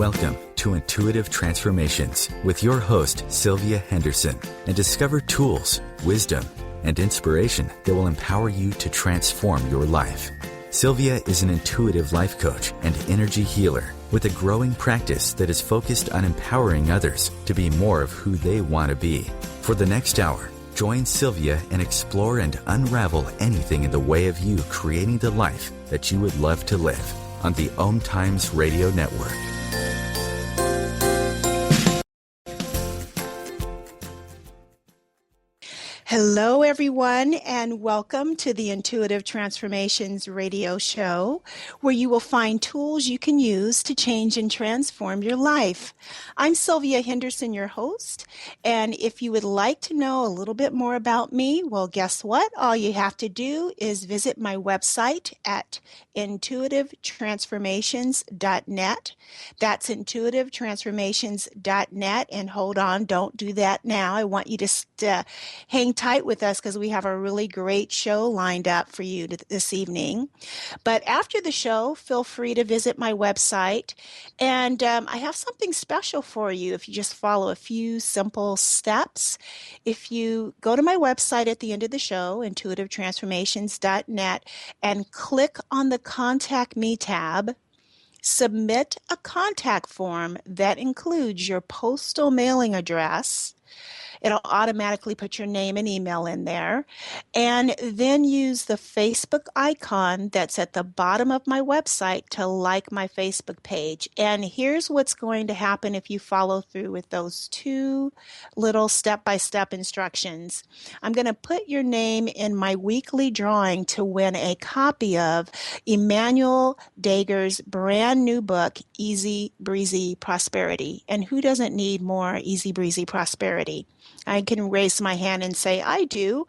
Welcome to Intuitive Transformations with your host, Sylvia Henderson, and discover tools, wisdom, and inspiration that will empower you to transform your life. Sylvia is an intuitive life coach and energy healer with a growing practice that is focused on empowering others to be more of who they want to be. For the next hour, join Sylvia and explore and unravel anything in the way of you creating the life that you would love to live on the OMTimes Radio Network. Hello, everyone, and welcome to the Intuitive Transformations radio show, where you will find tools you can use to change and transform your life. I'm Sylvia Henderson, your host, and if you would like to know a little bit more about me, well, guess what? All you have to do is visit my website at intuitivetransformations.net. That's intuitivetransformations.net, and hold on, don't do that now. I want you to hang tight with us because we have a really great show lined up for you this evening. But after the show, feel free to visit my website, and I have something special for you if you just follow a few simple steps. If you go to my website at the end of the show, intuitivetransformations.net, and click on the Contact Me tab, submit a contact form that includes your postal mailing address. It'll automatically put your name and email in there, and then use the Facebook icon that's at the bottom of my website to like my Facebook page. And here's what's going to happen if you follow through with those two little step-by-step instructions. I'm going to put your name in my weekly drawing to win a copy of Emmanuel Dager's brand new book, Easy Breezy Prosperity. And who doesn't need more easy breezy prosperity? I can raise my hand and say, I do.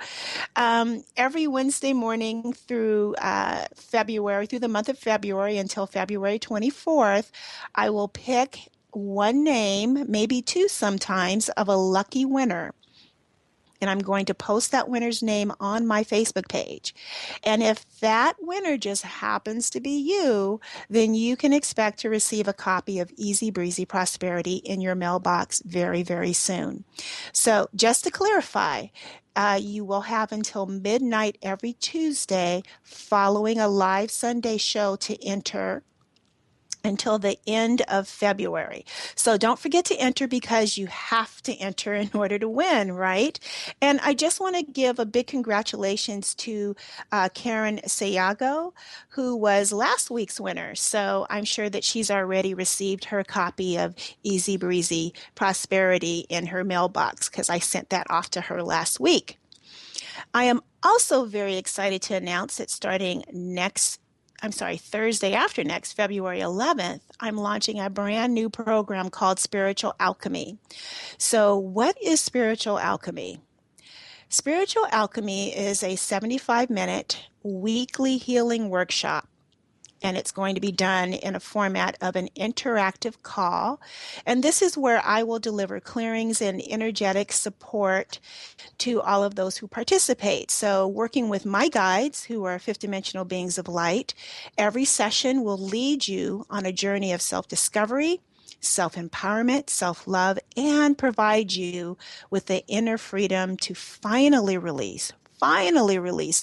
Every Wednesday morning through through the month of February until February 24th, I will pick one name, maybe two sometimes, of a lucky winner. And I'm going to post that winner's name on my Facebook page. And if that winner just happens to be you, then you can expect to receive a copy of Easy Breezy Prosperity in your mailbox very, very soon. So just to clarify, you will have until midnight every Tuesday following a live Sunday show to enter until the end of February. So don't forget to enter, because you have to enter in order to win, right? And I just want to give a big congratulations to Karen Sayago, who was last week's winner. So I'm sure that she's already received her copy of Easy Breezy Prosperity in her mailbox, because I sent that off to her last week. I am also very excited to announce that starting Thursday after next, February 11th, I'm launching a brand new program called Spiritual Alchemy. So what is Spiritual Alchemy? Spiritual Alchemy is a 75-minute weekly healing workshop, and it's going to be done in a format of an interactive call. And this is where I will deliver clearings and energetic support to all of those who participate. So working with my guides, who are fifth-dimensional beings of light, every session will lead you on a journey of self-discovery, self-empowerment, self-love, and provide you with the inner freedom to finally release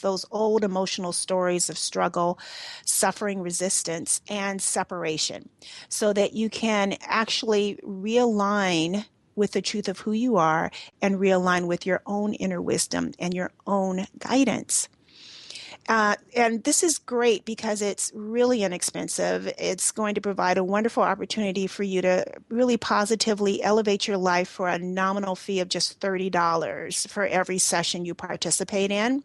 those old emotional stories of struggle, suffering, resistance, and separation, so that you can actually realign with the truth of who you are and realign with your own inner wisdom and your own guidance. And this is great because it's really inexpensive. It's going to provide a wonderful opportunity for you to really positively elevate your life for a nominal fee of just $30 for every session you participate in.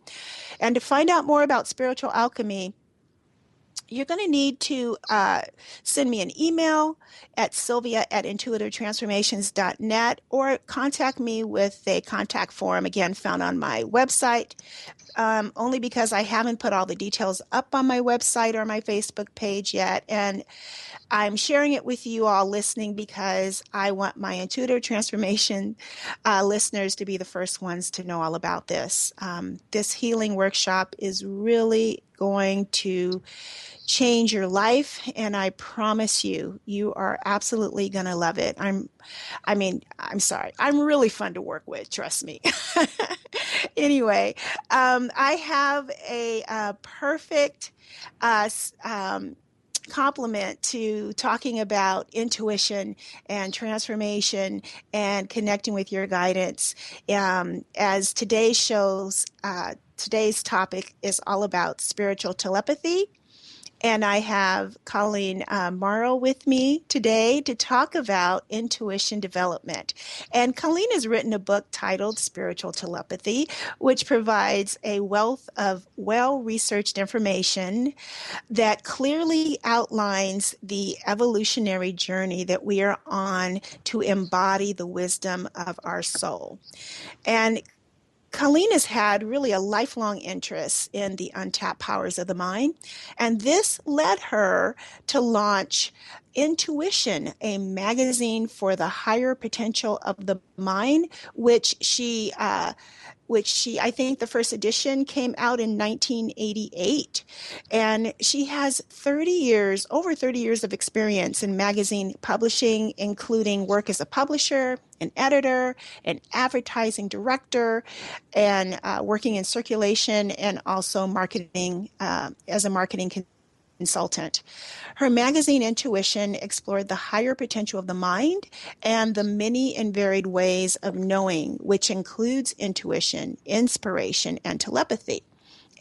And to find out more about Spiritual Alchemy, you're going to need to send me an email at sylvia@intuitivetransformations.net, or contact me with a contact form, again, found on my website, only because I haven't put all the details up on my website or my Facebook page yet. And I'm sharing it with you all listening because I want my Intuitive Transformation listeners to be the first ones to know all about this. This healing workshop is really going to change your life, and I promise you, you are absolutely going to love it. I'm sorry. I'm really fun to work with, trust me. Anyway, I have a perfect complement to talking about intuition and transformation and connecting with your guidance. As today's topic is all about spiritual telepathy. And I have Colleen Mauro with me today to talk about intuition development. And Colleen has written a book titled Spiritual Telepathy, which provides a wealth of well-researched information that clearly outlines the evolutionary journey that we are on to embody the wisdom of our soul. And Colleen has had really a lifelong interest in the untapped powers of the mind, and this led her to launch Intuition, a magazine for the higher potential of the mind, which she, I think the first edition came out in 1988. And she has over 30 years of experience in magazine publishing, including work as a publisher, an editor, an advertising director, and working in circulation and also marketing as a marketing consultant. Her magazine Intuition explored the higher potential of the mind and the many and varied ways of knowing, which includes intuition, inspiration, and telepathy,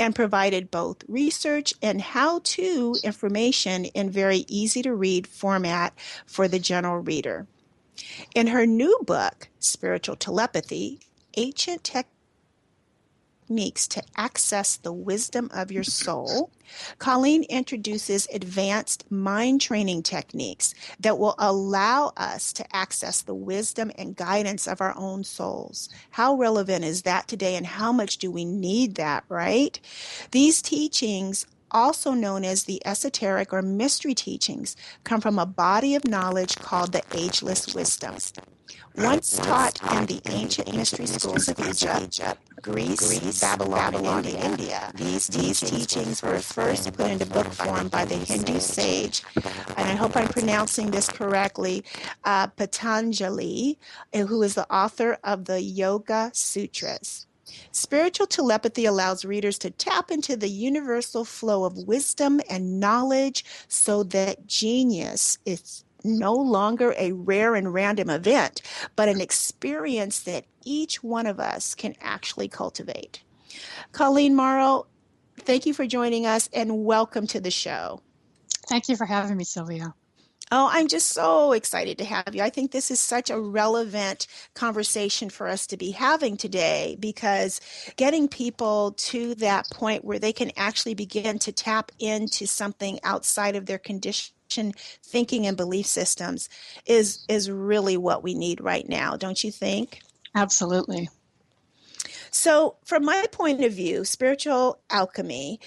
and provided both research and how-to information in very easy-to-read format for the general reader. In her new book, Spiritual Telepathy, Ancient Techniques to Access the Wisdom of Your Soul, Colleen introduces advanced mind training techniques that will allow us to access the wisdom and guidance of our own souls. How relevant is that today, and how much do we need that, right? These teachings, also known as the esoteric or mystery teachings, come from a body of knowledge called the Ageless Wisdoms. Once taught in the ancient mystery schools of Egypt, Greece, Babylon, and India, these teachings were first put into book form by the Hindu sage, and I hope I'm pronouncing this correctly, Patanjali, who is the author of the Yoga Sutras. Spiritual telepathy allows readers to tap into the universal flow of wisdom and knowledge so that genius is no longer a rare and random event, but an experience that each one of us can actually cultivate. Colleen Mauro, thank you for joining us and welcome to the show. Thank you for having me, Sylvia. Oh, I'm just so excited to have you. I think this is such a relevant conversation for us to be having today, because getting people to that point where they can actually begin to tap into something outside of their condition, thinking, and belief systems is really what we need right now, don't you think? Absolutely. So from my point of view, spiritual alchemy,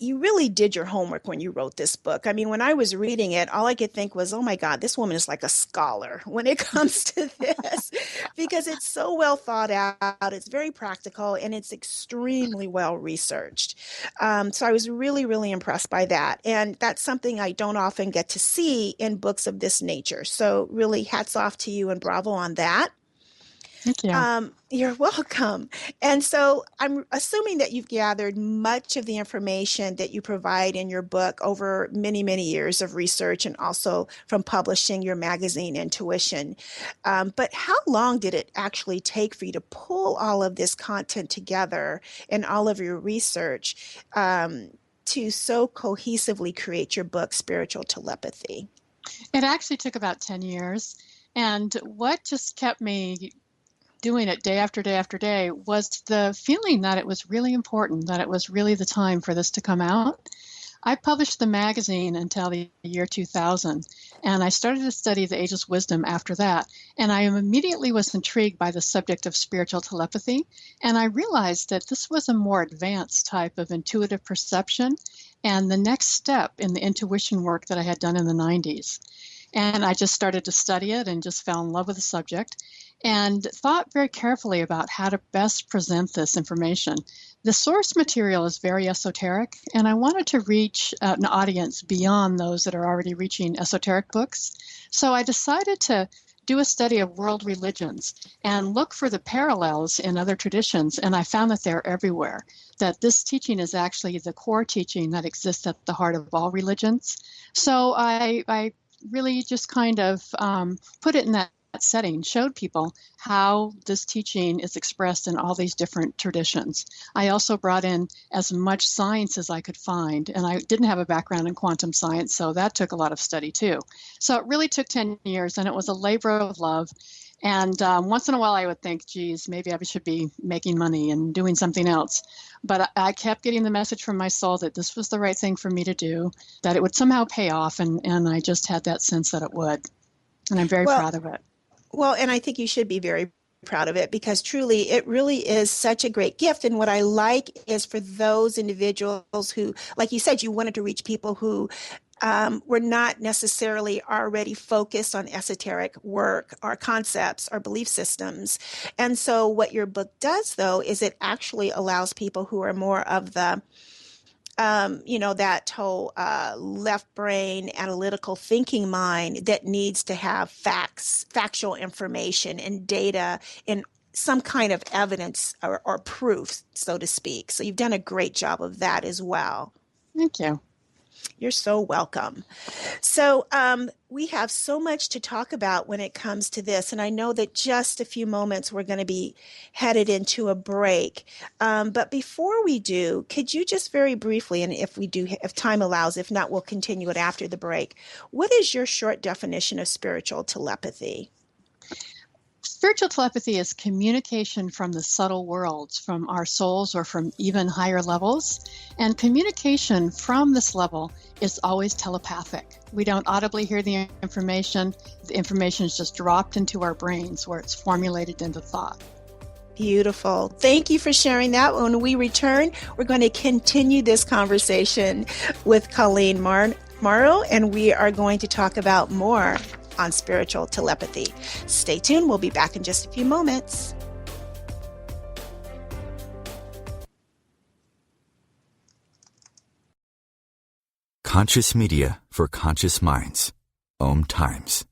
you really did your homework when you wrote this book. I mean, when I was reading it, all I could think was, oh my God, this woman is like a scholar when it comes to this, because it's so well thought out, it's very practical, and it's extremely well researched. So I was really, really impressed by that. And that's something I don't often get to see in books of this nature. So really hats off to you and bravo on that. Thank you. You're welcome. And so I'm assuming that you've gathered much of the information that you provide in your book over many, many years of research, and also from publishing your magazine, Intuition. But how long did it actually take for you to pull all of this content together and all of your research to so cohesively create your book, Spiritual Telepathy? It actually took about 10 years. And what just kept me doing it day after day after day was the feeling that it was really important, that it was really the time for this to come out. I published the magazine until the year 2000, and I started to study the Ageless Wisdom after that. And I immediately was intrigued by the subject of spiritual telepathy, and I realized that this was a more advanced type of intuitive perception and the next step in the intuition work that I had done in the 90s. And I just started to study it and just fell in love with the subject, and thought very carefully about how to best present this information The source material is very esoteric, and I wanted to reach an audience beyond those that are already reaching esoteric books. So I decided to do a study of world religions and look for the parallels in other traditions, and I found that they're everywhere, that this teaching is actually the core teaching that exists at the heart of all religions. So I really just kind of put it in that setting, showed people how this teaching is expressed in all these different traditions. I also brought in as much science as I could find, and I didn't have a background in quantum science, so that took a lot of study too. So it really took 10 years, and it was a labor of love. And once in a while I would think, geez, maybe I should be making money and doing something else. But I kept getting the message from my soul that this was the right thing for me to do, that it would somehow pay off, and I just had that sense that it would. And I'm very proud of it. Well, and I think you should be very proud of it, because truly it really is such a great gift. And what I like is for those individuals who, like you said, you wanted to reach people who were not necessarily already focused on esoteric work or concepts or belief systems. And so what your book does, though, is it actually allows people who are more of the that whole left brain analytical thinking mind that needs to have factual information and data and some kind of evidence or proof, so to speak. So you've done a great job of that as well. Thank you. You're so welcome. So we have so much to talk about when it comes to this. And I know that just a few moments we're going to be headed into a break. But before we do, could you just very briefly, and if time allows, if not, we'll continue it after the break. What is your short definition of spiritual telepathy? Spiritual telepathy is communication from the subtle worlds, from our souls or from even higher levels. And communication from this level is always telepathic. We don't audibly hear the information. The information is just dropped into our brains where it's formulated into thought. Beautiful. Thank you for sharing that. When we return, we're going to continue this conversation with Colleen Mauro, and we are going to talk about more on spiritual telepathy. Stay tuned. We'll be back in just a few moments. Conscious media for conscious minds. OMTimes.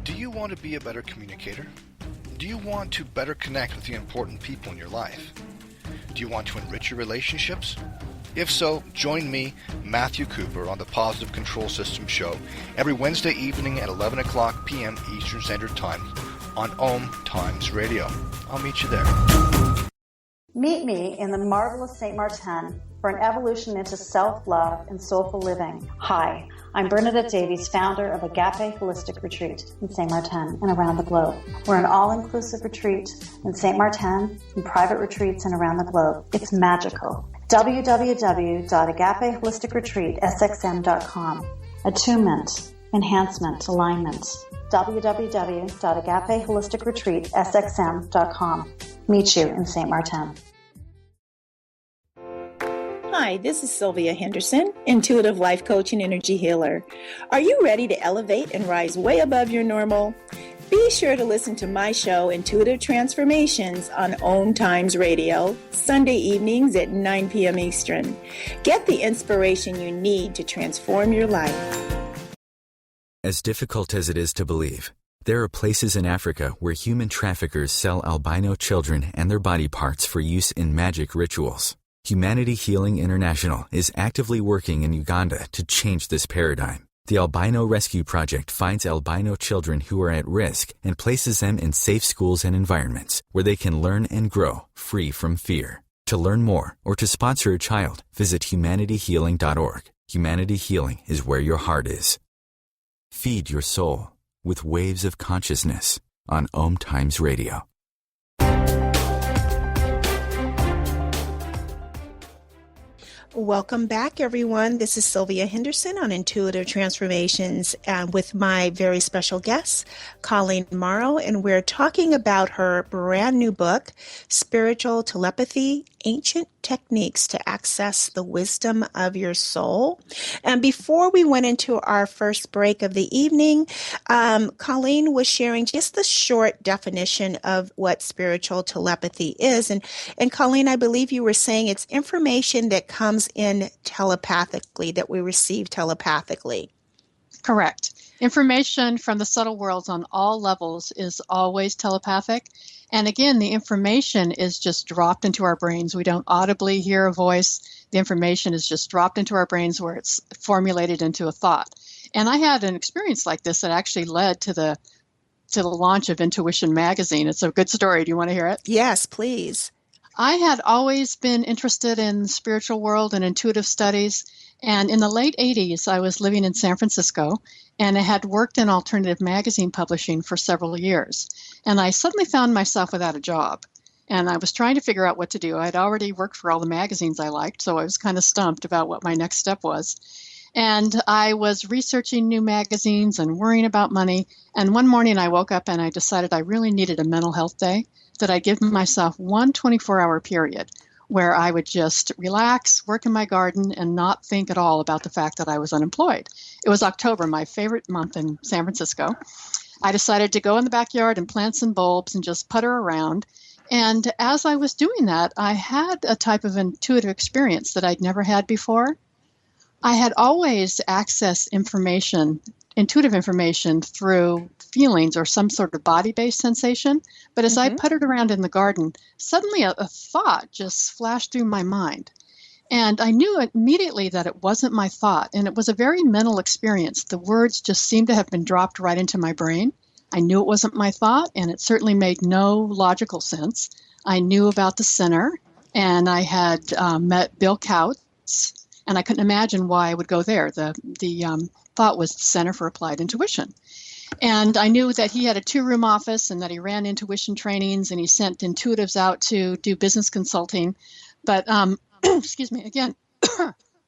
Do you want to be a better communicator? Do you want to better connect with the important people in your life? Do you want to enrich your relationships? If so, join me, Matthew Cooper, on the Positive Control System Show every Wednesday evening at 11 o'clock p.m. Eastern Standard Time on OMTimes Radio. I'll meet you there. Meet me in the marvelous St. Martin for an evolution into self-love and soulful living. Hi, I'm Bernadette Davies, founder of Agape Holistic Retreat in St. Martin and around the globe. We're an all-inclusive retreat in St. Martin and private retreats and around the globe. It's magical. www.agapeholisticretreatsxm.com. Attunement, enhancement, alignment. www.agapeholisticretreatsxm.com. Meet you in St. Martin. Hi, this is Sylvia Henderson, intuitive life coach and energy healer. Are you ready to elevate and rise way above your normal? Be sure to listen to my show, Intuitive Transformations, on OMTimes Radio, Sunday evenings at 9 p.m. Eastern. Get the inspiration you need to transform your life. As difficult as it is to believe, there are places in Africa where human traffickers sell albino children and their body parts for use in magic rituals. Humanity Healing International is actively working in Uganda to change this paradigm. The Albino Rescue Project finds albino children who are at risk and places them in safe schools and environments where they can learn and grow free from fear. To learn more or to sponsor a child, visit humanityhealing.org. Humanity Healing is where your heart is. Feed your soul with waves of consciousness on OMTimes Radio. Welcome back, everyone. This is Sylvia Henderson on Intuitive Transformations with my very special guest, Colleen Mauro, and we're talking about her brand new book, Spiritual Telepathy, ancient techniques to access the wisdom of your soul. And before we went into our first break of the evening, Colleen was sharing just the short definition of what spiritual telepathy is. And Colleen, I believe you were saying it's information that comes in telepathically, that we receive telepathically. Correct. Information from the subtle worlds on all levels is always telepathic. And again, the information is just dropped into our brains. We don't audibly hear a voice. The information is just dropped into our brains where it's formulated into a thought. And I had an experience like this that actually led to the launch of Intuition magazine. It's a good story. Do you want to hear it? Yes, please. I had always been interested in the spiritual world and intuitive studies. And in the late 80s, I was living in San Francisco, and I had worked in alternative magazine publishing for several years. And I suddenly found myself without a job. And I was trying to figure out what to do. I'd already worked for all the magazines I liked, so I was kind of stumped about what my next step was. And I was researching new magazines and worrying about money. And one morning I woke up and I decided I really needed a mental health day, that I'd give myself one 24-hour period where I would just relax, work in my garden, and not think at all about the fact that I was unemployed. It was October, my favorite month in San Francisco. I decided to go in the backyard and plant some bulbs and just putter around. And as I was doing that, I had a type of intuitive experience that I'd never had before. I had always accessed information, intuitive information, through feelings or some sort of body-based sensation. But as I puttered around in the garden, suddenly a thought just flashed through my mind. And I knew immediately that it wasn't my thought. And it was a very mental experience. The words just seemed to have been dropped right into my brain. I knew it wasn't my thought, and it certainly made no logical sense. I knew about the center, and I had met Bill Kautz, and I couldn't imagine why I would go there. The thought was the Center for Applied Intuition. And I knew that he had a 2-room office and that he ran intuition trainings and he sent intuitives out to do business consulting. But, excuse me, again,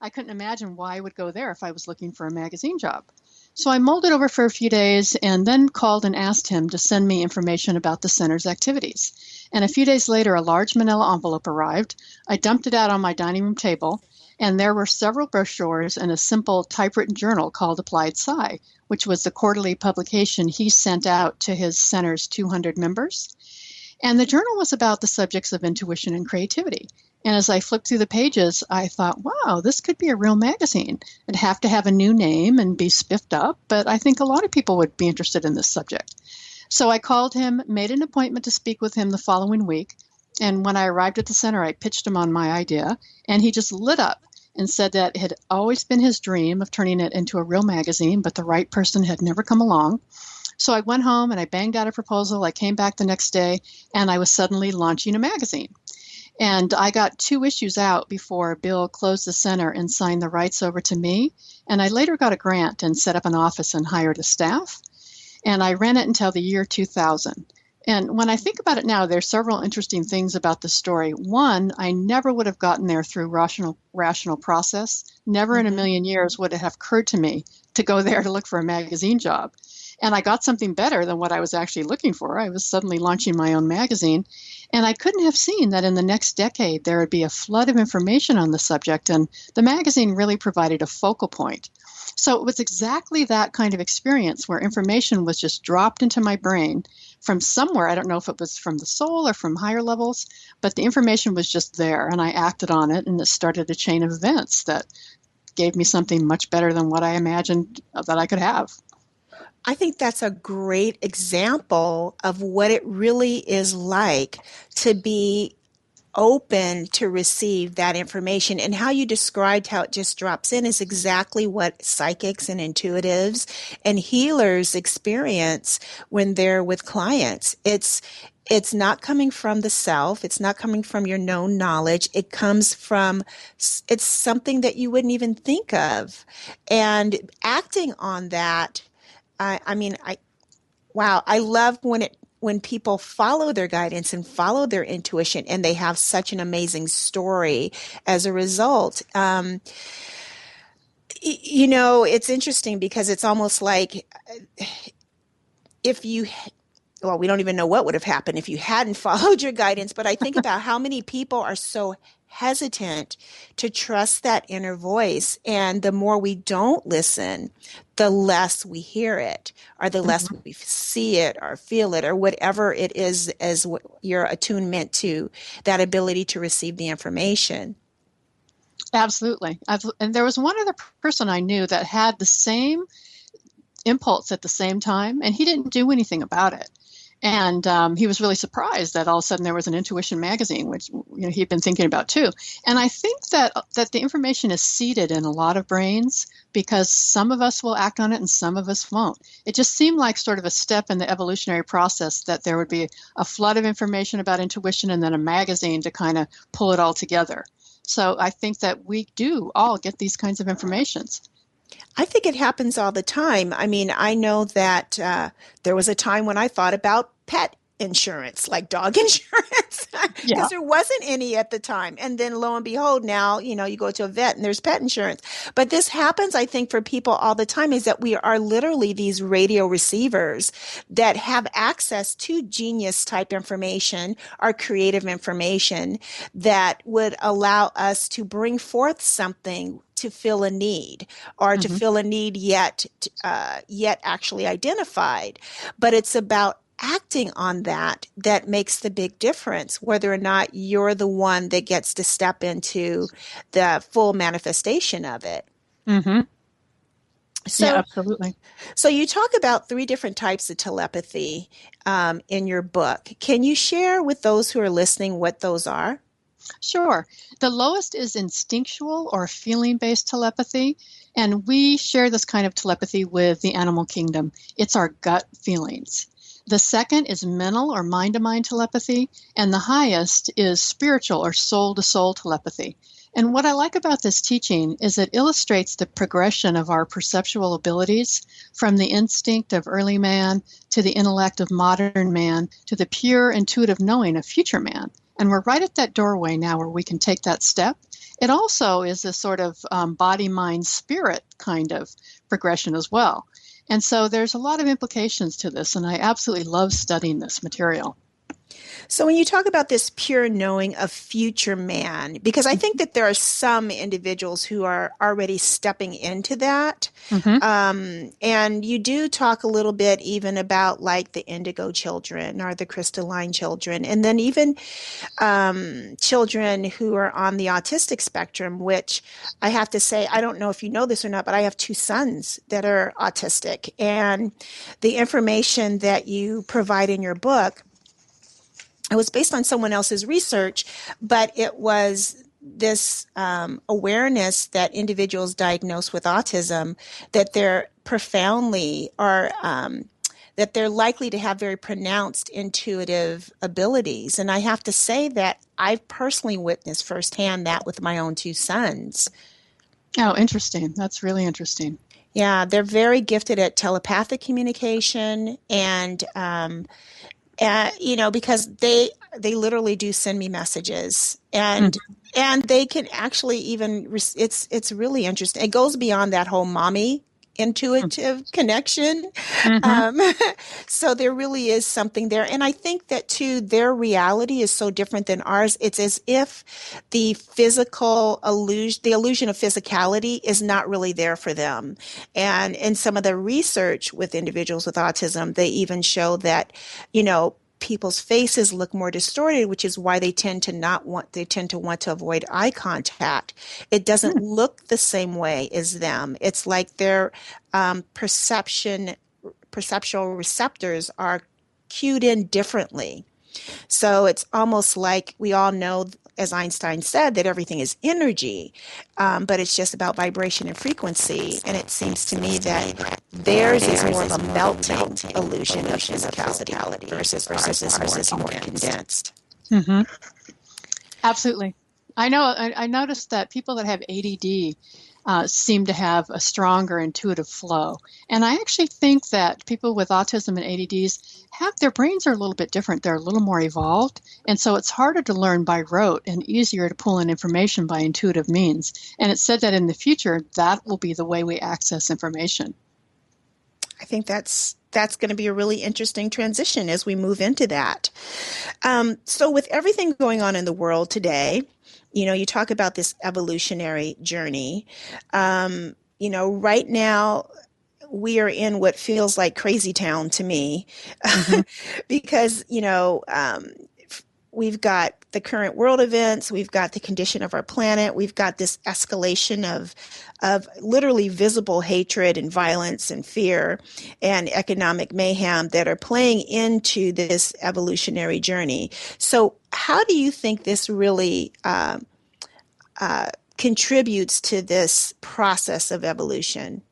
I couldn't imagine why I would go there if I was looking for a magazine job. So I mulled it over for a few days and then called and asked him to send me information about the center's activities. And a few days later, a large manila envelope arrived. I dumped it out on my dining room table, and there were several brochures and a simple typewritten journal called Applied Psi, which was the quarterly publication he sent out to his center's 200 members. And the journal was about the subjects of intuition and creativity. And as I flipped through the pages, I thought, wow, this could be a real magazine. It'd have to have a new name and be spiffed up, but I think a lot of people would be interested in this subject. So I called him, made an appointment to speak with him the following week. And when I arrived at the center, I pitched him on my idea, and he just lit up and said that it had always been his dream of turning it into a real magazine, but the right person had never come along. So I went home and I banged out a proposal. I came back the next day, and I was suddenly launching a magazine. And I got 2 issues out before Bill closed the center and signed the rights over to me. And I later got a grant and set up an office and hired a staff. And I ran it until the year 2000. And when I think about it now, there's several interesting things about the story. One, I never would have gotten there through rational process. Never in a million years would it have occurred to me to go there to look for a magazine job. And I got something better than what I was actually looking for. I was suddenly launching my own magazine. And I couldn't have seen that in the next decade there would be a flood of information on the subject. And the magazine really provided a focal point. So it was exactly that kind of experience where information was just dropped into my brain from somewhere. I don't know if it was from the soul or from higher levels, but the information was just there. And I acted on it, and it started a chain of events that gave me something much better than what I imagined that I could have. I think that's a great example of what it really is like to be open to receive that information. And how you described how it just drops in is exactly what psychics and intuitives and healers experience when they're with clients. It's not coming from the self. It's not coming from your known knowledge. It comes from, it's something that you wouldn't even think of. And acting on that, I love when people follow their guidance and follow their intuition, and they have such an amazing story as a result. It's interesting because it's almost like well, we don't even know what would have happened if you hadn't followed your guidance. But I think about how many people are so hesitant to trust that inner voice. And the more we don't listen, the less we hear it, or the less we see it or feel it, or whatever it is as your attunement to that ability to receive the information. Absolutely. And there was one other person I knew that had the same impulse at the same time, and he didn't do anything about it. And he was really surprised that all of a sudden there was an intuition magazine, which he'd been thinking about too. And I think that the information is seeded in a lot of brains because some of us will act on it and some of us won't. It just seemed like sort of a step in the evolutionary process that there would be a flood of information about intuition and then a magazine to kind of pull it all together. So I think that we do all get these kinds of informations. I think it happens all the time. I mean, I know that there was a time when I thought about pet insurance, like dog insurance, because there wasn't any at the time. And then lo and behold, now, you go to a vet and there's pet insurance. But this happens, I think, for people all the time, is that we are literally these radio receivers that have access to genius type information or creative information that would allow us to bring forth something to fill a need, or to fill a need yet actually identified. But it's about acting on that makes the big difference, whether or not you're the one that gets to step into the full manifestation of it. Mm-hmm. So, yeah, absolutely. So you talk about 3 different types of telepathy in your book. Can you share with those who are listening what those are? Sure. The lowest is instinctual or feeling-based telepathy, and we share this kind of telepathy with the animal kingdom. It's our gut feelings. The second is mental or mind-to-mind telepathy, and the highest is spiritual or soul-to-soul telepathy. And what I like about this teaching is it illustrates the progression of our perceptual abilities from the instinct of early man to the intellect of modern man to the pure intuitive knowing of future man. And we're right at that doorway now where we can take that step. It also is a sort of body, mind, spirit kind of progression as well. And so there's a lot of implications to this, and I absolutely love studying this material. So when you talk about this pure knowing of future man, because I think that there are some individuals who are already stepping into that. And you do talk a little bit even about like the indigo children or the crystalline children, and then even children who are on the autistic spectrum, which I have to say, I don't know if you know this or not, but I have 2 sons that are autistic. And the information that you provide in your book, it was based on someone else's research, but it was this awareness that individuals diagnosed with autism, that they're profoundly or that they're likely to have very pronounced intuitive abilities. And I have to say that I've personally witnessed firsthand that with my own 2 sons. Oh, interesting. That's really interesting. Yeah, they're very gifted at telepathic communication and because they literally do send me messages, and they can actually even it's really interesting. It goes beyond that whole mommy intuitive connection. So there really is something there. And I think that too, their reality is so different than ours. It's as if the illusion of physicality is not really there for them. And in some of the research with individuals with autism, they even show that, people's faces look more distorted, which is why they tend to want to avoid eye contact. It doesn't look the same way as them. It's like their perceptual receptors are cued in differently. So it's almost like we all know, as Einstein said, that everything is energy, but it's just about vibration and frequency. And it seems to me that theirs is more of a melting illusion of physicality versus ours is more condensed. Absolutely. I know. I noticed that people that have ADD seem to have a stronger intuitive flow. And I actually think that people with autism and ADDs their brains are a little bit different. They're a little more evolved. And so it's harder to learn by rote and easier to pull in information by intuitive means. And it's said that in the future, that will be the way we access information. I think that's that's going to be a really interesting transition as we move into that. So with everything going on in the world today, you talk about this evolutionary journey. Right now we are in what feels like crazy town to me, because, we've got the current world events, we've got the condition of our planet, we've got this escalation of literally visible hatred and violence and fear and economic mayhem that are playing into this evolutionary journey. So how do you think this really contributes to this process of evolution?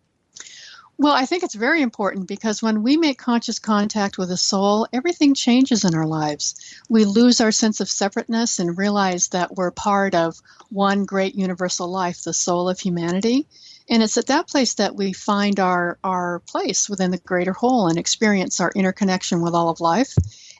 Well, I think it's very important because when we make conscious contact with the soul, everything changes in our lives. We lose our sense of separateness and realize that we're part of one great universal life, the soul of humanity. And it's at that place that we find our place within the greater whole and experience our interconnection with all of life.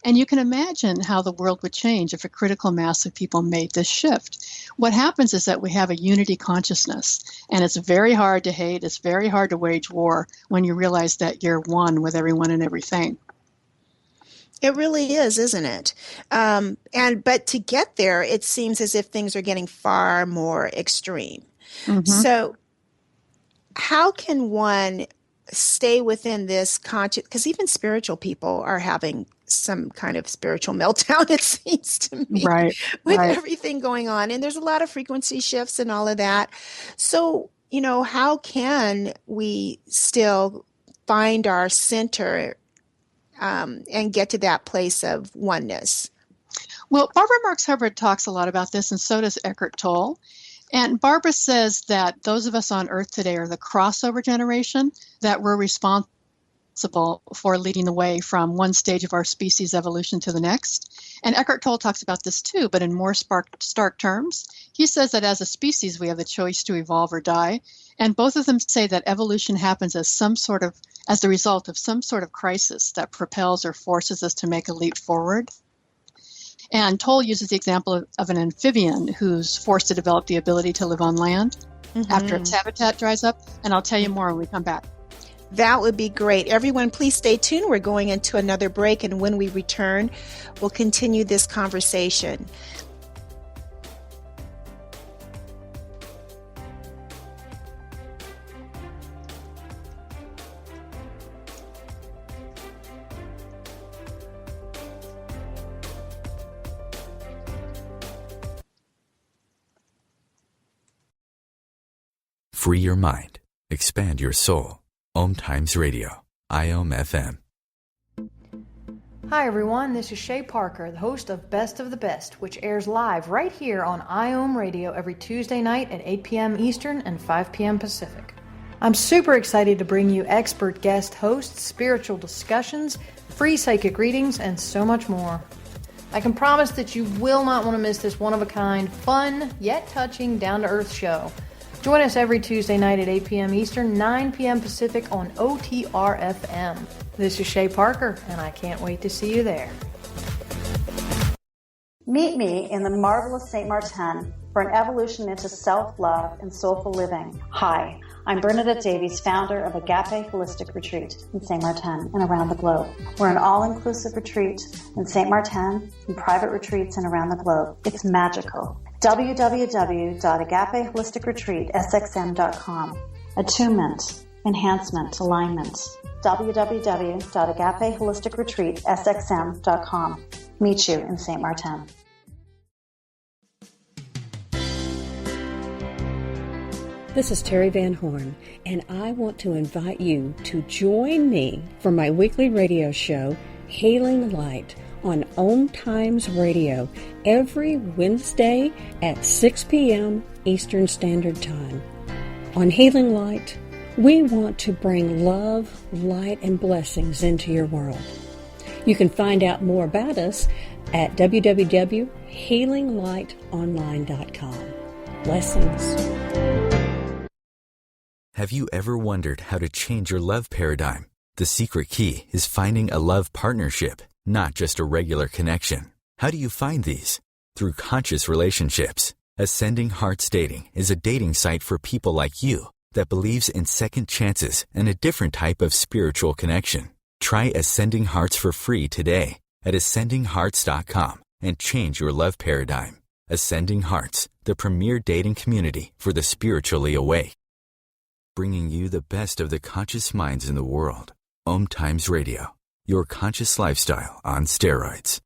And you can imagine how the world would change if a critical mass of people made this shift. What happens is that we have a unity consciousness, and it's very hard to hate, it's very hard to wage war when you realize that you're one with everyone and everything. It really is, isn't it? But to get there, it seems as if things are getting far more extreme. So how can one stay within this conscious, because even spiritual people are having some kind of spiritual meltdown, it seems to me, with everything going on. And there's a lot of frequency shifts and all of that. So, how can we still find our center and get to that place of oneness? Well, Barbara Marx Hubbard talks a lot about this, and so does Eckhart Tolle. And Barbara says that those of us on Earth today are the crossover generation, that we're responsible for leading the way from one stage of our species evolution to the next. And Eckhart Tolle talks about this too, but in more stark terms. He says that as a species, we have the choice to evolve or die. And both of them say that evolution happens as the result of some sort of crisis that propels or forces us to make a leap forward. And Tolle uses the example of an amphibian who's forced to develop the ability to live on land after its habitat dries up. And I'll tell you more when we come back. That would be great. Everyone, please stay tuned. We're going into another break, and when we return, we'll continue this conversation. Free your mind. Expand your soul. OMTimes Radio. IOM FM. Hi everyone, this is Shay Parker, the host of Best of the Best, which airs live right here on IOM Radio every Tuesday night at 8 p.m. Eastern and 5 p.m. Pacific. I'm super excited to bring you expert guest hosts, spiritual discussions, free psychic readings, and so much more. I can promise that you will not want to miss this one-of-a-kind, fun, yet touching, down-to-earth show. Join us every Tuesday night at 8 p.m. Eastern, 9 p.m. Pacific on OTR-FM. This is Shay Parker, and I can't wait to see you there. Meet me in the marvelous St. Martin for an evolution into self-love and soulful living. Hi, I'm Bernadette Davies, founder of Agape Holistic Retreat in St. Martin and around the globe. We're an all-inclusive retreat in St. Martin and private retreats and around the globe. It's magical. www.agapeholisticretreatsxm.com. Attunement, enhancement, alignment. www.agapeholisticretreatsxm.com. Meet you in St. Martin. This is Terry Van Horn, and I want to invite you to join me for my weekly radio show, Hailing Light, on OMTimes Radio every Wednesday at 6 p.m. Eastern Standard Time. On Hailing Light, we want to bring love, light, and blessings into your world. You can find out more about us at www.healinglightonline.com. Blessings. Have you ever wondered how to change your love paradigm? The secret key is finding a love partnership, not just a regular connection. How do you find these? Through conscious relationships. Ascending Hearts Dating is a dating site for people like you that believes in second chances and a different type of spiritual connection. Try Ascending Hearts for free today at ascendinghearts.com and change your love paradigm. Ascending Hearts, the premier dating community for the spiritually awake. Bringing you the best of the conscious minds in the world. OMTimes Radio, your conscious lifestyle on steroids.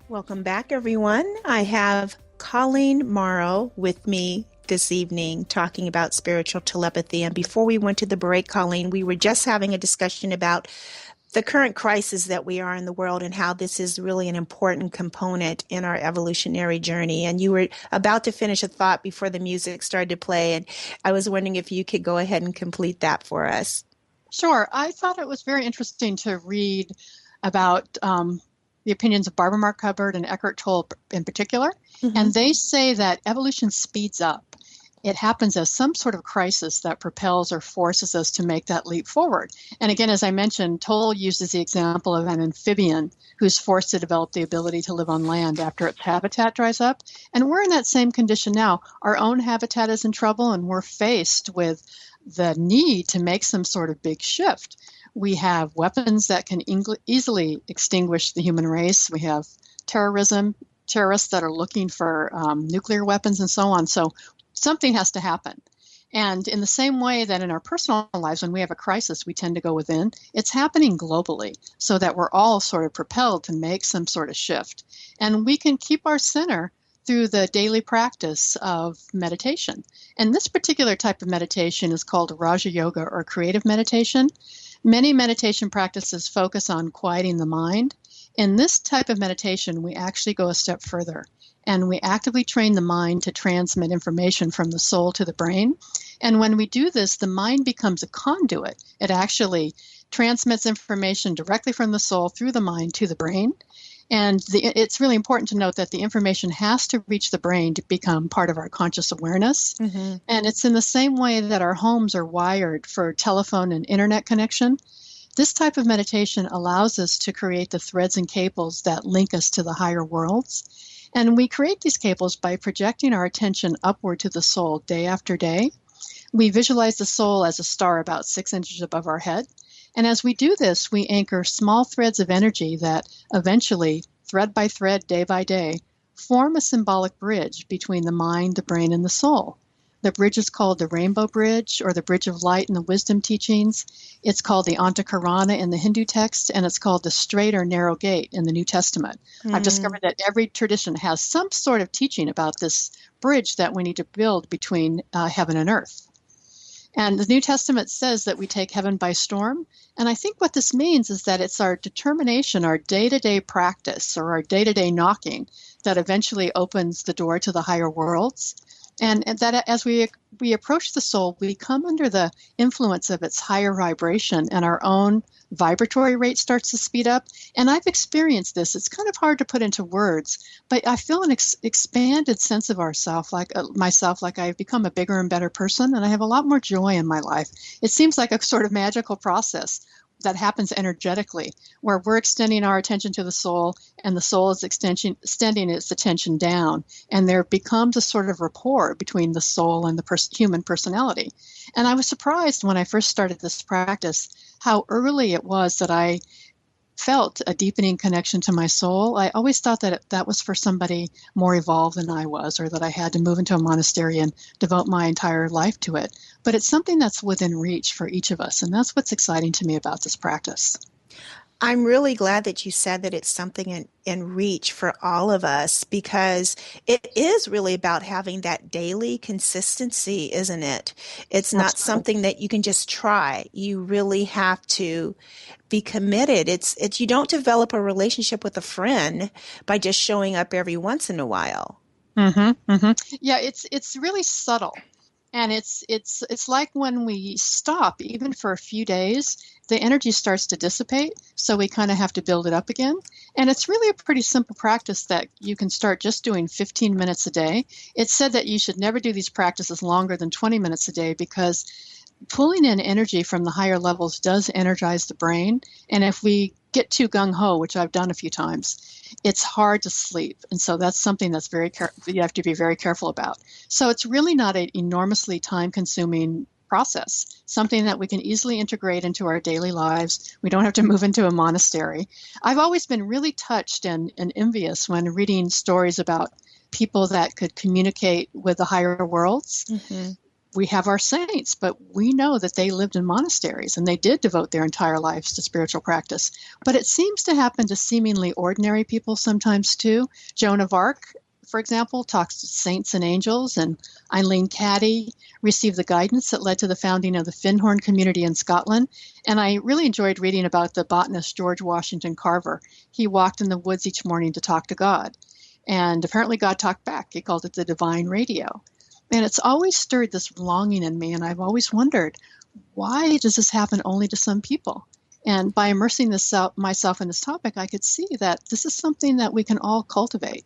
Welcome back, everyone. I have Colleen Mauro with me this evening talking about spiritual telepathy. And before we went to the break, Colleen, we were just having a discussion about the current crisis that we are in the world and how this is really an important component in our evolutionary journey. And you were about to finish a thought before the music started to play. And I was wondering if you could go ahead and complete that for us. Sure. I thought it was very interesting to read about the opinions of Barbara Mark Hubbard and Eckhart Tolle in particular. Mm-hmm. And they say that evolution speeds up. It happens as some sort of crisis that propels or forces us to make that leap forward. And again, as I mentioned, Tolle uses the example of an amphibian who's forced to develop the ability to live on land after its habitat dries up. And we're in that same condition now. Our own habitat is in trouble, and we're faced with the need to make some sort of big shift. We have weapons that can easily extinguish the human race. We have terrorists that are looking for nuclear weapons and so on. So something has to happen. And in the same way that in our personal lives, when we have a crisis, we tend to go within, it's happening globally so that we're all sort of propelled to make some sort of shift. And we can keep our center through the daily practice of meditation. And this particular type of meditation is called Raja Yoga or creative meditation. Many meditation practices focus on quieting the mind. In this type of meditation, we actually go a step further, and we actively train the mind to transmit information from the soul to the brain. And when we do this, the mind becomes a conduit. It actually transmits information directly from the soul through the mind to the brain. And it's really important to note that the information has to reach the brain to become part of our conscious awareness. Mm-hmm. And it's in the same way that our homes are wired for telephone and internet connection. This type of meditation allows us to create the threads and cables that link us to the higher worlds. And we create these cables by projecting our attention upward to the soul day after day. We visualize the soul as a star about 6 inches above our head. And as we do this, we anchor small threads of energy that eventually, thread by thread, day by day, form a symbolic bridge between the mind, the brain, and the soul. The bridge is called the Rainbow Bridge or the Bridge of Light in the Wisdom teachings. It's called the Antakarana in the Hindu text, and it's called the Straight or Narrow Gate in the New Testament. I've discovered that every tradition has some sort of teaching about this bridge that we need to build between heaven and earth. And the New Testament says that we take heaven by storm. And I think what this means is that it's our determination, our day-to-day practice, or our day-to-day knocking that eventually opens the door to the higher worlds. And that as we approach the soul, we come under the influence of its higher vibration, and our own vibratory rate starts to speed up. And I've experienced this. It's kind of hard to put into words, but I feel an expanded sense of myself, like I've become a bigger and better person, and I have a lot more joy in my life. It seems like a sort of magical process that happens energetically, where we're extending our attention to the soul, and the soul is extending its attention down, and there becomes a sort of rapport between the soul and the human personality. And I was surprised when I first started this practice how early it was that I felt a deepening connection to my soul. I always thought that that was for somebody more evolved than I was, or that I had to move into a monastery and devote my entire life to it. But it's something that's within reach for each of us, and that's what's exciting to me about this practice. I'm really glad that you said that it's something in reach for all of us, because it is really about having that daily consistency, isn't it? It's not something that you can just try. You really have to be committed. It's you don't develop a relationship with a friend by just showing up every once in a while. Mm-hmm, mm-hmm. Yeah, it's really subtle. And it's like when we stop, even for a few days, the energy starts to dissipate, so we kind of have to build it up again. And it's really a pretty simple practice that you can start just doing 15 minutes a day. It's said that you should never do these practices longer than 20 minutes a day, because pulling in energy from the higher levels does energize the brain. And if we get too gung-ho, which I've done a few times, it's hard to sleep. And so that's something that's you have to be very careful about. So it's really not an enormously time-consuming process, something that we can easily integrate into our daily lives. We don't have to move into a monastery. I've always been really touched and envious when reading stories about people that could communicate with the higher worlds. Mm-hmm. We have our saints, but we know that they lived in monasteries and they did devote their entire lives to spiritual practice. But it seems to happen to seemingly ordinary people sometimes too. Joan of Arc, for example, talks to saints and angels, and Eileen Caddy received the guidance that led to the founding of the Findhorn community in Scotland. And I really enjoyed reading about the botanist George Washington Carver. He walked in the woods each morning to talk to God. And apparently God talked back. He called it the divine radio. And it's always stirred this longing in me, and I've always wondered, why does this happen only to some people? And by immersing myself in this topic, I could see that this is something that we can all cultivate.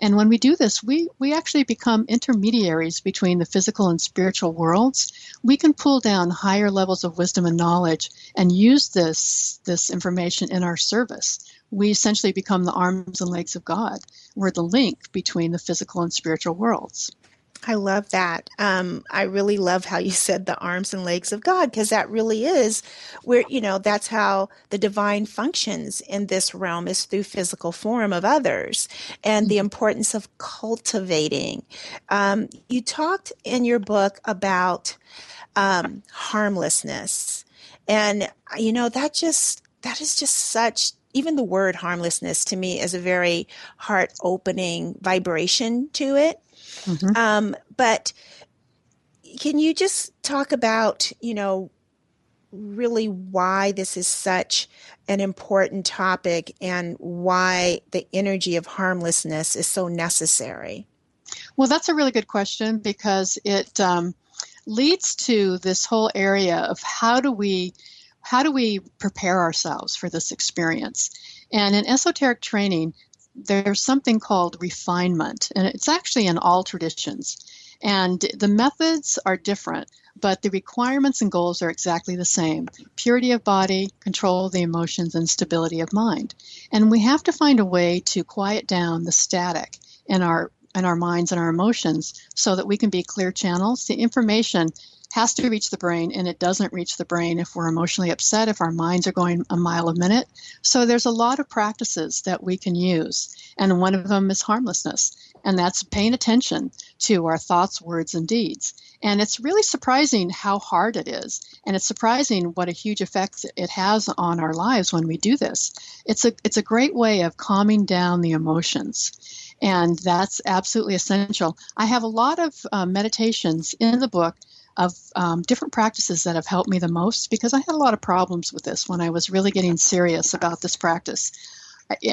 And when we do this, we actually become intermediaries between the physical and spiritual worlds. We can pull down higher levels of wisdom and knowledge and use this information in our service. We essentially become the arms and legs of God. We're the link between the physical and spiritual worlds. I love that. I really love how you said the arms and legs of God, because that really is where, that's how the divine functions in this realm, is through physical form of others, and the importance of cultivating. You talked in your book about harmlessness, and, that is just such, even the word harmlessness to me is a very heart-opening vibration to it. Mm-hmm. But can you just talk about, really why this is such an important topic and why the energy of harmlessness is so necessary? Well, that's a really good question, because it leads to this whole area of how do we prepare ourselves for this experience. And in esoteric training, there's something called refinement, and it's actually in all traditions. And the methods are different, but the requirements and goals are exactly the same. Purity of body, control of the emotions, and stability of mind. And we have to find a way to quiet down the static in our minds and our emotions so that we can be clear channels. The information has to reach the brain, and it doesn't reach the brain if we're emotionally upset, if our minds are going a mile a minute. So there's a lot of practices that we can use, and one of them is harmlessness, and that's paying attention to our thoughts, words, and deeds. And it's really surprising how hard it is, and it's surprising what a huge effect it has on our lives when we do this. It's a great way of calming down the emotions, and that's absolutely essential. I have a lot of meditations in the book of different practices that have helped me the most, because I had a lot of problems with this when I was really getting serious about this practice.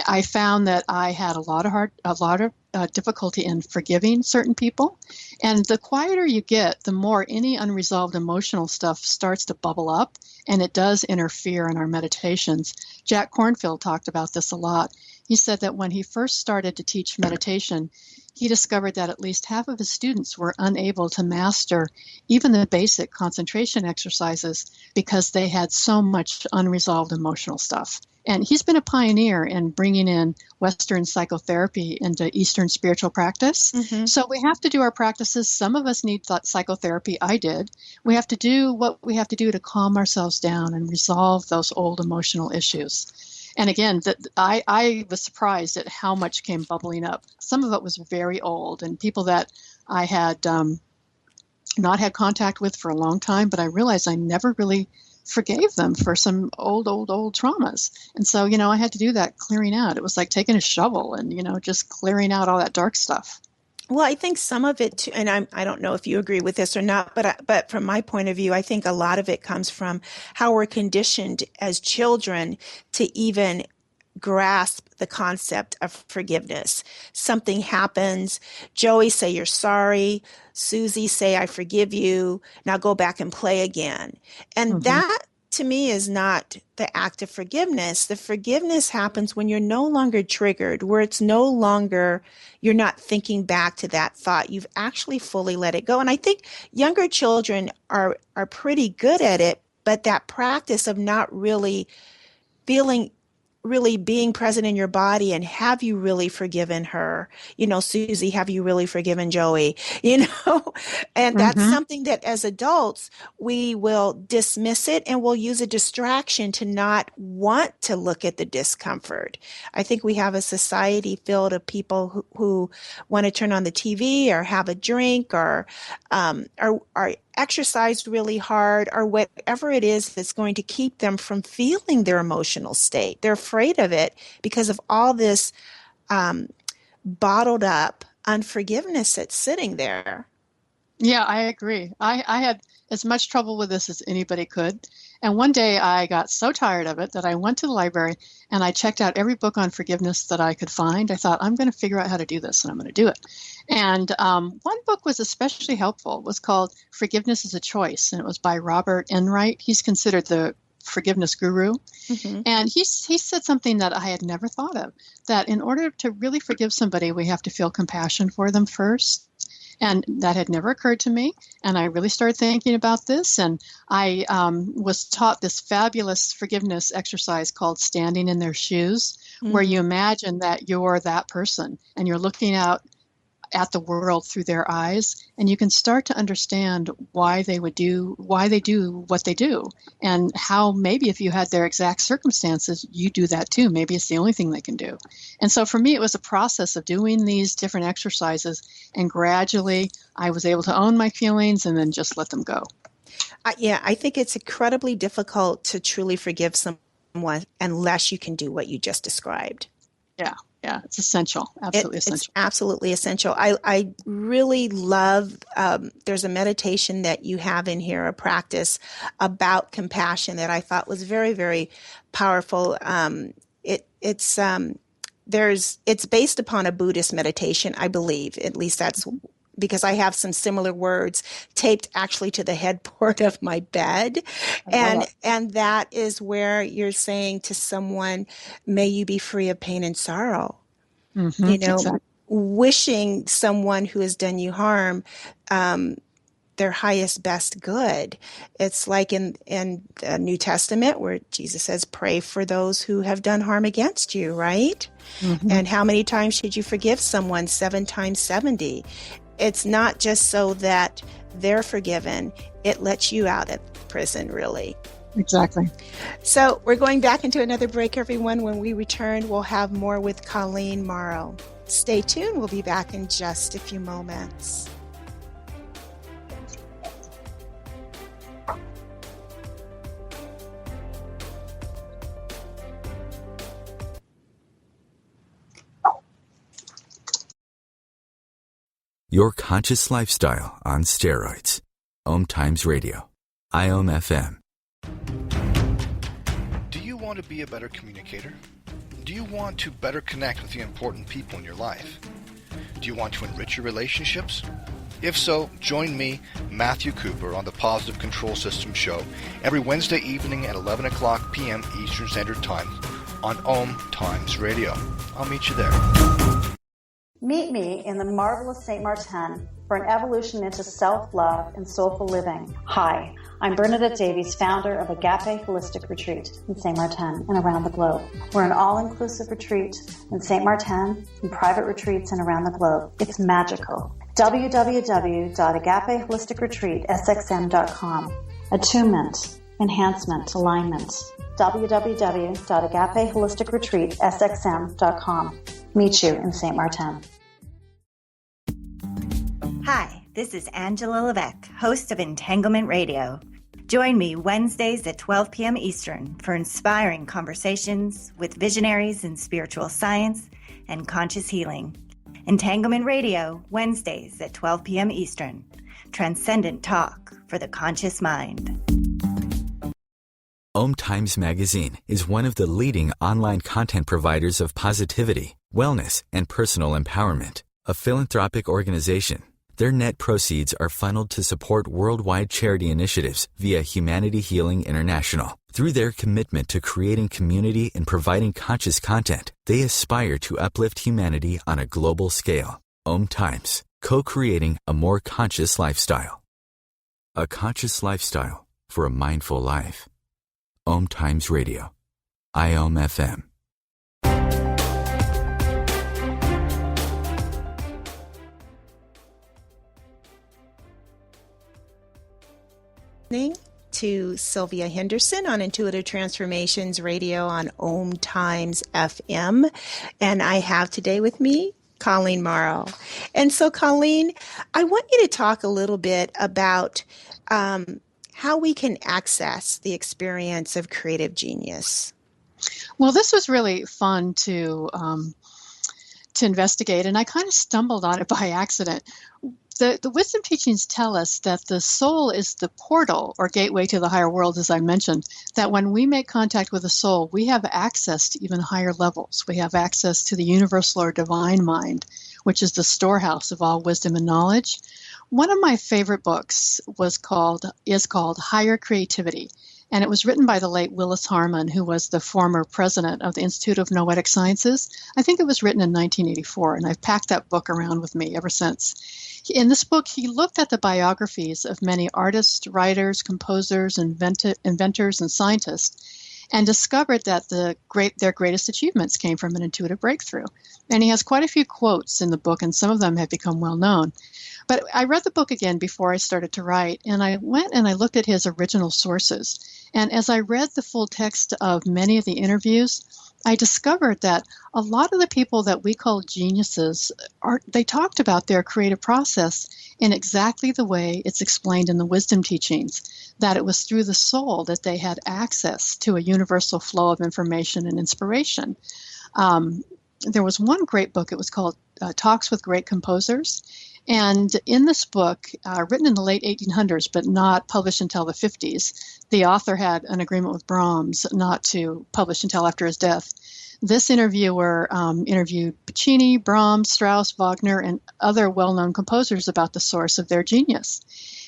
I found that I had a lot of difficulty in forgiving certain people, and the quieter you get, the more any unresolved emotional stuff starts to bubble up, and it does interfere in our meditations. Jack Kornfield talked about this a lot. He said that when he first started to teach meditation, he discovered that at least half of his students were unable to master even the basic concentration exercises because they had so much unresolved emotional stuff. And he's been a pioneer in bringing in Western psychotherapy into Eastern spiritual practice. Mm-hmm. So we have to do our practices. Some of us need psychotherapy. I did. We have to do what we have to do to calm ourselves down and resolve those old emotional issues. And again, I was surprised at how much came bubbling up. Some of it was very old, and people that I had not had contact with for a long time, but I realized I never really forgave them for some old traumas. And so, I had to do that clearing out. It was like taking a shovel and, just clearing out all that dark stuff. Well, I think some of it too, and I don't know if you agree with this or not, but from my point of view, I think a lot of it comes from how we're conditioned as children to even grasp the concept of forgiveness. Something happens, Joey, say you're sorry, Susie, say I forgive you, now go back and play again. And that to me is not the act of forgiveness. The forgiveness happens when you're no longer triggered, where it's no longer, you're not thinking back to that thought. You've actually fully let it go. And I think younger children are pretty good at it, but that practice of not really feeling really being present in your body and have you really forgiven her? Susie, have you really forgiven Joey? And that's Mm-hmm. something that as adults, we will dismiss it and we'll use a distraction to not want to look at the discomfort. I think we have a society filled of people who want to turn on the TV or have a drink or exercise really hard or whatever it is that's going to keep them from feeling their emotional state. They're afraid of it because of all this bottled up unforgiveness that's sitting there. Yeah, I agree. I had as much trouble with this as anybody could. And one day I got so tired of it that I went to the library and I checked out every book on forgiveness that I could find. I thought, I'm going to figure out how to do this and I'm going to do it. And one book was especially helpful. It was called Forgiveness is a Choice, and it was by Robert Enright. He's considered the forgiveness guru. Mm-hmm. And he said something that I had never thought of, that in order to really forgive somebody, we have to feel compassion for them first. And that had never occurred to me. And I really started thinking about this. And I was taught this fabulous forgiveness exercise called standing in their shoes, where you imagine that you're that person and you're looking out at the world through their eyes, and you can start to understand why they do what they do, and how maybe if you had their exact circumstances, you do that too. Maybe it's the only thing they can do. And so for me, it was a process of doing these different exercises, and gradually I was able to own my feelings and then just let them go. I think it's incredibly difficult to truly forgive someone unless you can do what you just described. Yeah, it's essential. Absolutely essential. It's absolutely essential. I really love, there's a meditation that you have in here, a practice about compassion that I thought was very, very powerful. It's based upon a Buddhist meditation, I believe. At least that's because I have some similar words taped actually to the headboard of my bed. And that is where you're saying to someone, may you be free of pain and sorrow. Mm-hmm, exactly. Wishing someone who has done you harm their highest best good. It's like in the New Testament where Jesus says, pray for those who have done harm against you, right? Mm-hmm. And how many times should you forgive someone? 7 times 70. It's not just so that they're forgiven. It lets you out of prison, really. Exactly. So we're going back into another break, everyone. When we return, we'll have more with Colleen Mauro. Stay tuned. We'll be back in just a few moments. Your conscious lifestyle on steroids. OMTimes Radio. IOM FM. Do you want to be a better communicator? Do you want to better connect with the important people in your life? Do you want to enrich your relationships? If so, join me, Matthew Cooper, on the Positive Control System Show every Wednesday evening at 11 o'clock p.m. Eastern Standard Time on OMTimes Radio. I'll meet you there. Meet me in the marvelous St. Martin for an evolution into self-love and soulful living. Hi, I'm Bernadette Davies, founder of Agape Holistic Retreat in St. Martin and around the globe. We're an all-inclusive retreat in St. Martin and private retreats and around the globe. It's magical. www.agapeholisticretreatsxm.com. Attunement, enhancement, alignment. www.agapeholisticretreatsxm.com. Meet you in St. Martin. Hi, this is Angela Levesque, host of Entanglement Radio. Join me Wednesdays at 12 p.m. Eastern for inspiring conversations with visionaries in spiritual science and conscious healing. Entanglement Radio, Wednesdays at 12 p.m. Eastern. Transcendent talk for the conscious mind. OMTimes Magazine is one of the leading online content providers of positivity, wellness, and personal empowerment. A philanthropic organization, their net proceeds are funneled to support worldwide charity initiatives via Humanity Healing International. Through their commitment to creating community and providing conscious content, they aspire to uplift humanity on a global scale. OMTimes, co-creating a more conscious lifestyle. A conscious lifestyle for a mindful life. OMTimes Radio. IOM FM. listening to Sylvia Henderson on Intuitive Transformations Radio on OMTimes FM. And I have today with me Colleen Mauro. And so, Colleen, I want you to talk a little bit about how we can access the experience of creative genius. Well, this was really fun to investigate, and I kind of stumbled on it by accident. The wisdom teachings tell us that the soul is the portal or gateway to the higher world, as I mentioned, that when we make contact with the soul, we have access to even higher levels. We have access to the universal or divine mind, which is the storehouse of all wisdom and knowledge. One of my favorite books is called Higher Creativity, and it was written by the late Willis Harman, who was the former president of the Institute of Noetic Sciences. I think it was written in 1984, and I've packed that book around with me ever since. In this book, he looked at the biographies of many artists, writers, composers, inventors, and scientists, and discovered that their greatest achievements came from an intuitive breakthrough. And he has quite a few quotes in the book, and some of them have become well known. But I read the book again before I started to write, and I went and I looked at his original sources. And as I read the full text of many of the interviews, I discovered that a lot of the people that we call geniuses, they talked about their creative process in exactly the way it's explained in the wisdom teachings, that it was through the soul that they had access to a universal flow of information and inspiration. There was one great book, it was called Talks with Great Composers. And in this book, written in the late 1800s, but not published until the 50s, the author had an agreement with Brahms not to publish until after his death. This interviewer interviewed Puccini, Brahms, Strauss, Wagner, and other well-known composers about the source of their genius.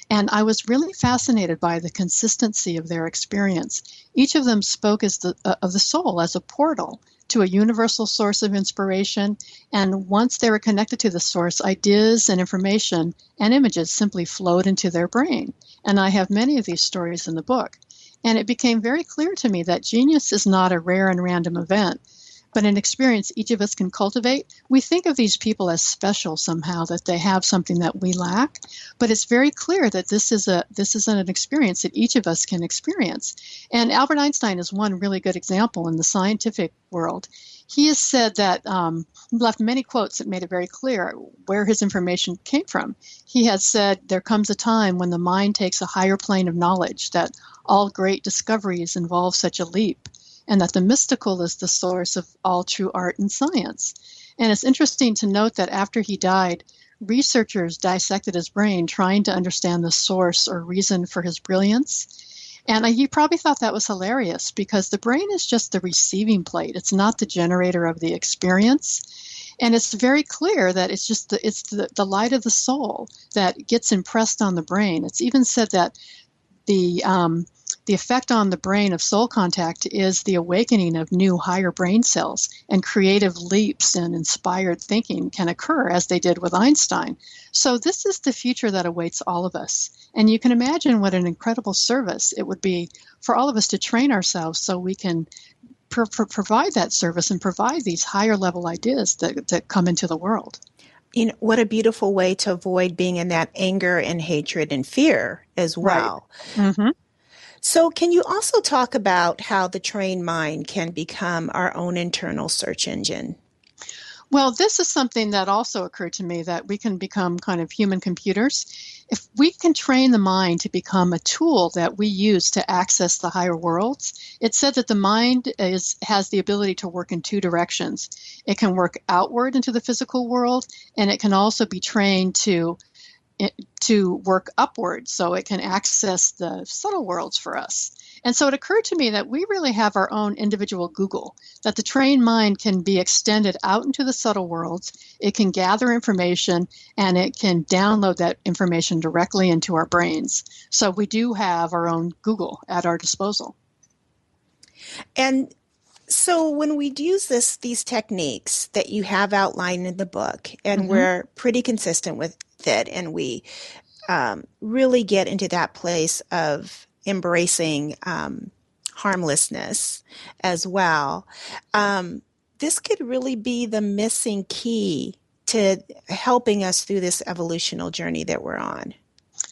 And I was really fascinated by the consistency of their experience. Each of them spoke of the soul as a portal to a universal source of inspiration, and once they were connected to the source, ideas and information and images simply flowed into their brain. And I have many of these stories in the book. And it became very clear to me that genius is not a rare and random event, but an experience each of us can cultivate. We think of these people as special somehow, that they have something that we lack, but it's very clear that this is an experience that each of us can experience. And Albert Einstein is one really good example in the scientific world. He has said that, he left many quotes that made it very clear where his information came from. He has said, there comes a time when the mind takes a higher plane of knowledge, that all great discoveries involve such a leap, and that the mystical is the source of all true art and science. And it's interesting to note that after he died, researchers dissected his brain trying to understand the source or reason for his brilliance. And you probably thought that was hilarious, because the brain is just the receiving plate. It's not the generator of the experience. And it's very clear that it's just the light of the soul that gets impressed on the brain. It's even said that the effect on the brain of soul contact is the awakening of new higher brain cells, and creative leaps and inspired thinking can occur, as they did with Einstein. So this is the future that awaits all of us. And you can imagine what an incredible service it would be for all of us to train ourselves so we can provide that service and provide these higher level ideas that come into the world. You know, what a beautiful way to avoid being in that anger and hatred and fear as well. Right. Mm-hmm. So can you also talk about how the trained mind can become our own internal search engine? Well, this is something that also occurred to me, that we can become kind of human computers. If we can train the mind to become a tool that we use to access the higher worlds, it's said that the mind has the ability to work in two directions. It can work outward into the physical world, and it can also be trained to work upward, so it can access the subtle worlds for us. And so it occurred to me that we really have our own individual Google, that the trained mind can be extended out into the subtle worlds. It can gather information, and it can download that information directly into our brains. So we do have our own Google at our disposal. And so when we use these techniques that you have outlined in the book, and Mm-hmm. we're pretty consistent with it, and we really get into that place of embracing harmlessness as well, this could really be the missing key to helping us through this evolutional journey that we're on.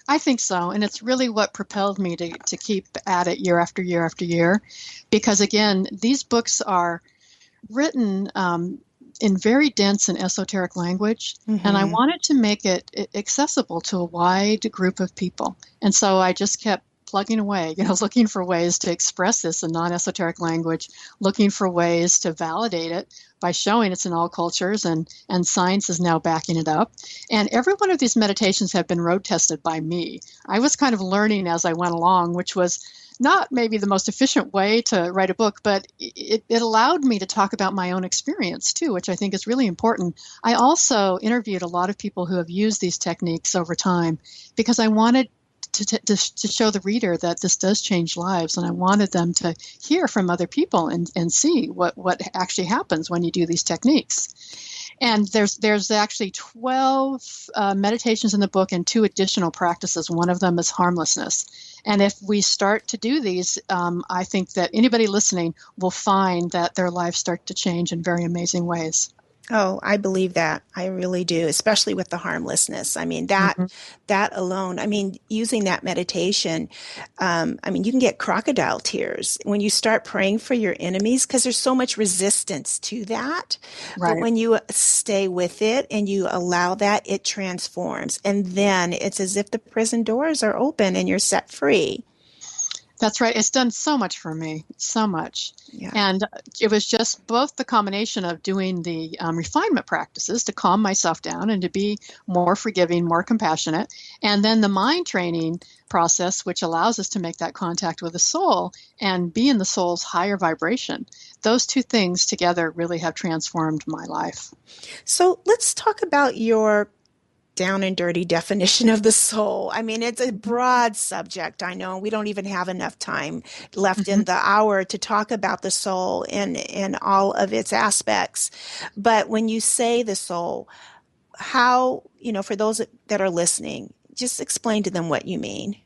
I think so. And it's really what propelled me to keep at it year after year after year. Because again, these books are written in very dense and esoteric language. Mm-hmm. And I wanted to make it accessible to a wide group of people. And so I just kept plugging away, looking for ways to express this in non-esoteric language, looking for ways to validate it by showing it's in all cultures, and science is now backing it up. And every one of these meditations have been road tested by me. I was kind of learning as I went along, which was not maybe the most efficient way to write a book, but it allowed me to talk about my own experience too, which I think is really important. I also interviewed a lot of people who have used these techniques over time because I wanted to show the reader that this does change lives, and I wanted them to hear from other people and see what actually happens when you do these techniques. And there's actually 12 meditations in the book and 2 additional practices. One of them is harmlessness. And if we start to do these, I think that anybody listening will find that their lives start to change in very amazing ways. Oh, I believe that. I really do, especially with the harmlessness. I mean, that alone, I mean, using that meditation, you can get crocodile tears when you start praying for your enemies because there's so much resistance to that. Right. But when you stay with it and you allow that, it transforms. And then it's as if the prison doors are open and you're set free. That's right. It's done so much for me, so much. Yeah. And it was just both the combination of doing the refinement practices to calm myself down and to be more forgiving, more compassionate, and then the mind training process, which allows us to make that contact with the soul and be in the soul's higher vibration. Those 2 things together really have transformed my life. So let's talk about your down and dirty definition of the soul. I mean, it's a broad subject. I know we don't even have enough time left in the hour to talk about the soul and all of its aspects. But when you say the soul, how, for those that are listening, just explain to them what you mean.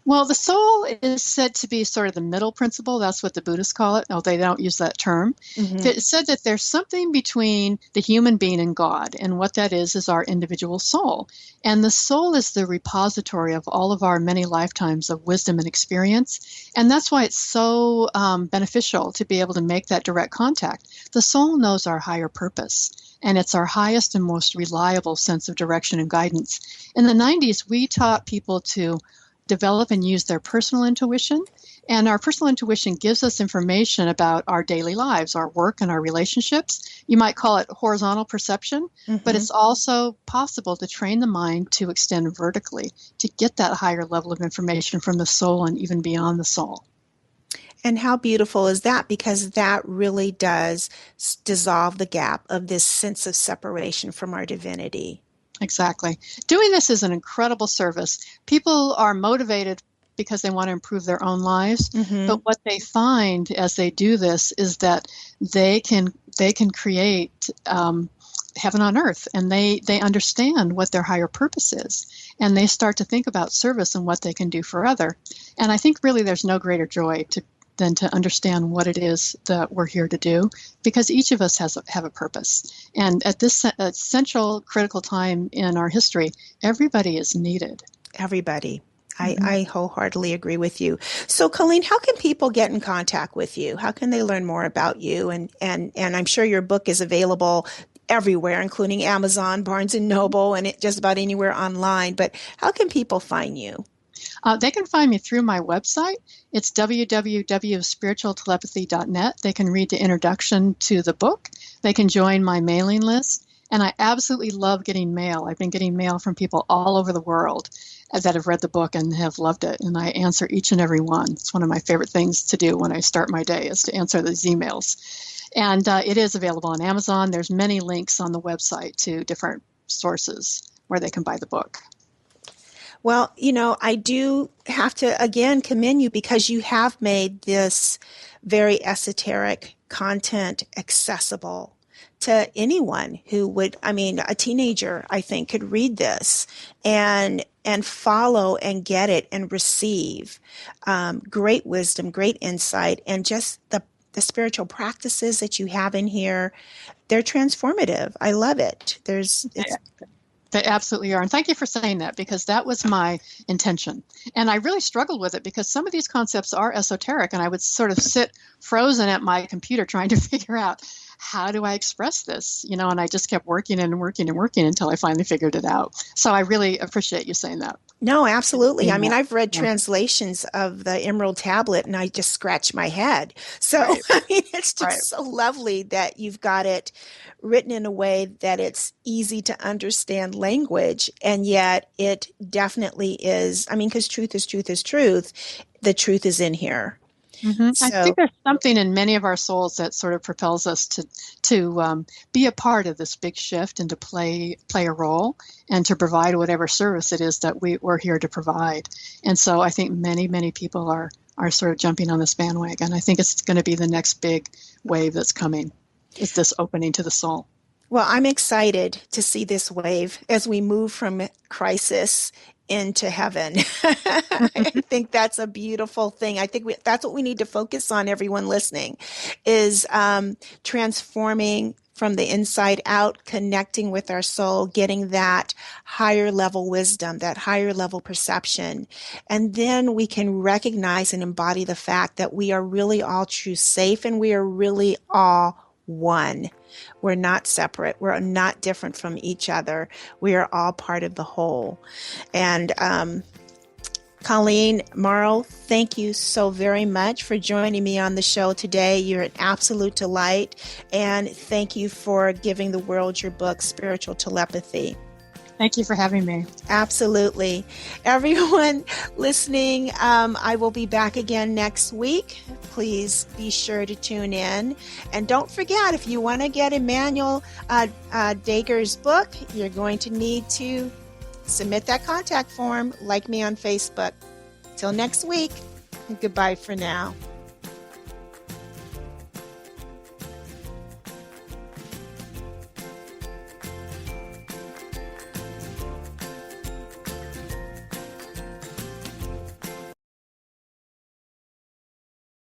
Well, the soul is said to be sort of the middle principle. That's what the Buddhists call it. Oh, they don't use that term. Mm-hmm. It said that there's something between the human being and God, and what that is our individual soul. And the soul is the repository of all of our many lifetimes of wisdom and experience. And that's why it's so beneficial to be able to make that direct contact. The soul knows our higher purpose, and it's our highest and most reliable sense of direction and guidance. In the 90s, we taught people to develop and use their personal intuition. And our personal intuition gives us information about our daily lives, our work, and our relationships. You might call it horizontal perception, but it's also possible to train the mind to extend vertically, to get that higher level of information from the soul and even beyond the soul. And how beautiful is that? Because that really does dissolve the gap of this sense of separation from our divinity. Exactly. Doing this is an incredible service. People are motivated because they want to improve their own lives. But what they find as they do this is that they can create heaven on earth, and they understand what their higher purpose is, and they start to think about service and what they can do for other. And I think really there's no greater joy than to understand what it is that we're here to do, because each of us have a purpose. And at this essential, critical time in our history, everybody is needed. Everybody. I wholeheartedly agree with you. So, Colleen, how can people get in contact with you? How can they learn more about you? And I'm sure your book is available everywhere, including Amazon, Barnes & Noble, and just about anywhere online. But how can people find you? They can find me through my website. It's www.spiritualtelepathy.net. They can read the introduction to the book. They can join my mailing list. And I absolutely love getting mail. I've been getting mail from people all over the world that have read the book and have loved it. And I answer each and every one. It's one of my favorite things to do when I start my day, is to answer these emails. And it is available on Amazon. There's many links on the website to different sources where they can buy the book. Well, I do have to, again, commend you, because you have made this very esoteric content accessible to anyone who would, a teenager, I think, could read this and follow and get it and receive great wisdom, great insight, and just the spiritual practices that you have in here. They're transformative. I love it. They absolutely are. And thank you for saying that, because that was my intention. And I really struggled with it because some of these concepts are esoteric, and I would sort of sit frozen at my computer trying to figure out, how do I express this? And I just kept working and working and working until I finally figured it out. So I really appreciate you saying that. No, absolutely. Yeah. I mean, I've read translations of the Emerald Tablet and I just scratch my head. So, Right. I mean, it's just so lovely that you've got it written in a way that it's easy to understand language. And yet it definitely is. I mean, because truth is truth is truth. The truth is in here. Mm-hmm. So, I think there's something in many of our souls that sort of propels us to be a part of this big shift and to play a role and to provide whatever service it is that we're here to provide. And so I think many people are sort of jumping on this bandwagon. I think it's going to be the next big wave that's coming, is this opening to the soul. well, I'm excited to see this wave as we move from crisis into heaven. I think that's a beautiful thing. I think that's what we need to focus on, everyone listening, is transforming from the inside out, connecting with our soul, getting that higher level wisdom, that higher level perception. And then we can recognize and embody the fact that we are really all true safe and we are really all one. We're not separate. We're not different from each other. We are all part of the whole. And Colleen Mauro, thank you so very much for joining me on the show today. You're an absolute delight. And thank you for giving the world your book, Spiritual Telepathy. Thank you for having me. Absolutely. Everyone listening, I will be back again next week. Please be sure to tune in. And don't forget, if you want to get Emmanuel Dager's book, you're going to need to submit that contact form, like me on Facebook. Till next week, goodbye for now.